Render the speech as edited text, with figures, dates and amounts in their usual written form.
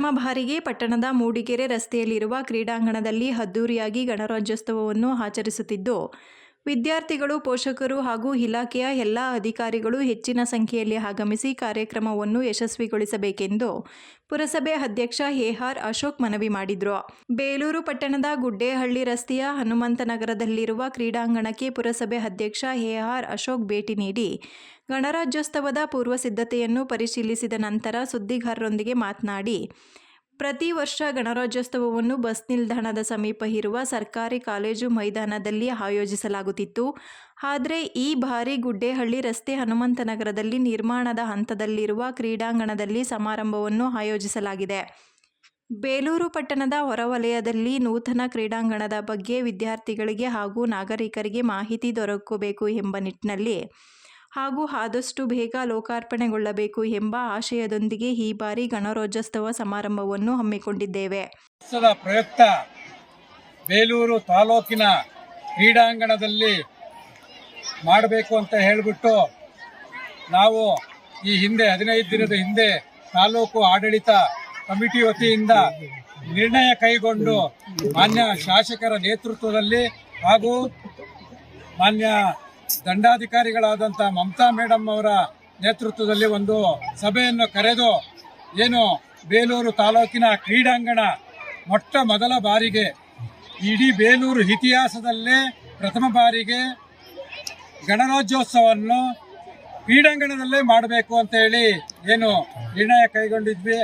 ಪ್ರಥಮ ಬಾರಿಗೆ ಪಟ್ಟಣದ ಮೂಡಿಗೆರೆ ರಸ್ತೆಯಲ್ಲಿರುವ ಕ್ರೀಡಾಂಗಣದಲ್ಲಿ ಅದ್ದೂರಿಯಾಗಿ ಗಣರಾಜ್ಯೋತ್ಸವವನ್ನು ಆಚರಿಸುತ್ತಿದ್ದು, ವಿದ್ಯಾರ್ಥಿಗಳು, ಪೋಷಕರು ಹಾಗೂ ಇಲಾಖೆಯ ಎಲ್ಲ ಅಧಿಕಾರಿಗಳು ಹೆಚ್ಚಿನ ಸಂಖ್ಯೆಯಲ್ಲಿ ಆಗಮಿಸಿ ಕಾರ್ಯಕ್ರಮವನ್ನು ಯಶಸ್ವಿಗೊಳಿಸಬೇಕೆಂದು ಪುರಸಭೆ ಅಧ್ಯಕ್ಷ ಎಆರ್ ಅಶೋಕ್ ಮನವಿ ಮಾಡಿದರು. ಬೇಲೂರು ಪಟ್ಟಣದ ಗುಡ್ಡೇಹಳ್ಳಿ ರಸ್ತೆಯ ಹನುಮಂತನಗರದಲ್ಲಿರುವ ಕ್ರೀಡಾಂಗಣಕ್ಕೆ ಪುರಸಭೆ ಅಧ್ಯಕ್ಷ ಎಆರ್ ಅಶೋಕ್ ಭೇಟಿ ನೀಡಿ ಗಣರಾಜ್ಯೋತ್ಸವದ ಪೂರ್ವ ಸಿದ್ಧತೆಯನ್ನು ಪರಿಶೀಲಿಸಿದ ನಂತರ ಸುದ್ದಿಗಾರರೊಂದಿಗೆ ಮಾತನಾಡಿ, ಪ್ರತಿ ವರ್ಷ ಗಣರಾಜ್ಯೋತ್ಸವವನ್ನು ಬಸ್ ನಿಲ್ದಾಣದ ಸಮೀಪ ಇರುವ ಸರ್ಕಾರಿ ಕಾಲೇಜು ಮೈದಾನದಲ್ಲಿ ಆಯೋಜಿಸಲಾಗುತ್ತಿತ್ತು. ಆದರೆ ಈ ಬಾರಿ ಗುಡ್ಡೇಹಳ್ಳಿ ರಸ್ತೆ ಹನುಮಂತನಗರದಲ್ಲಿ ನಿರ್ಮಾಣದ ಹಂತದಲ್ಲಿರುವ ಕ್ರೀಡಾಂಗಣದಲ್ಲಿ ಸಮಾರಂಭವನ್ನು ಆಯೋಜಿಸಲಾಗಿದೆ. ಬೇಲೂರು ಪಟ್ಟಣದ ಹೊರವಲಯದಲ್ಲಿ ನೂತನ ಕ್ರೀಡಾಂಗಣದ ಬಗ್ಗೆ ವಿದ್ಯಾರ್ಥಿಗಳಿಗೆ ಹಾಗೂ ನಾಗರಿಕರಿಗೆ ಮಾಹಿತಿ ದೊರಕಬೇಕು ಎಂಬ ನಿಟ್ಟಿನಲ್ಲಿ ಹಾಗೂ ಆದಷ್ಟು ಬೇಗ ಲೋಕಾರ್ಪಣೆಗೊಳ್ಳಬೇಕು ಎಂಬ ಆಶಯದೊಂದಿಗೆ ಈ ಬಾರಿ ಗಣರಾಜ್ಯೋತ್ಸವ ಸಮಾರಂಭವನ್ನು ಹಮ್ಮಿಕೊಂಡಿದ್ದೇವೆ. ಪ್ರಯುಕ್ತ ಬೇಲೂರು ತಾಲೂಕಿನ ಕ್ರೀಡಾಂಗಣದಲ್ಲಿ ಮಾಡಬೇಕು ಅಂತ ಹೇಳಿಬಿಟ್ಟು ನಾವು ಈ ಹಿಂದೆ 15 ದಿನದ ಹಿಂದೆ ತಾಲೂಕು ಆಡಳಿತ ಕಮಿಟಿ ವತಿಯಿಂದ ನಿರ್ಣಯ ಕೈಗೊಂಡು ಮಾನ್ಯ ಶಾಸಕರ ನೇತೃತ್ವದಲ್ಲಿ ಹಾಗೂ ಮಾನ್ಯ ದಂಡಾಧಿಕಾರಿಗಳಾದಂಥ ಮಮತಾ ಮೇಡಮ್ ಅವರ ನೇತೃತ್ವದಲ್ಲಿ ಒಂದು ಸಭೆಯನ್ನು ಕರೆದು ಏನು ಬೇಲೂರು ತಾಲೂಕಿನ ಕ್ರೀಡಾಂಗಣ ಮೊಟ್ಟ ಮೊದಲ ಬಾರಿಗೆ ಇಡೀ ಬೇಲೂರು ಇತಿಹಾಸದಲ್ಲೇ ಪ್ರಥಮ ಬಾರಿಗೆ ಗಣರಾಜ್ಯೋತ್ಸವವನ್ನು ಕ್ರೀಡಾಂಗಣದಲ್ಲೇ ಮಾಡಬೇಕು ಅಂತ ಹೇಳಿ ಏನು ನಿರ್ಣಯ ಕೈಗೊಂಡಿದ್ವಿ.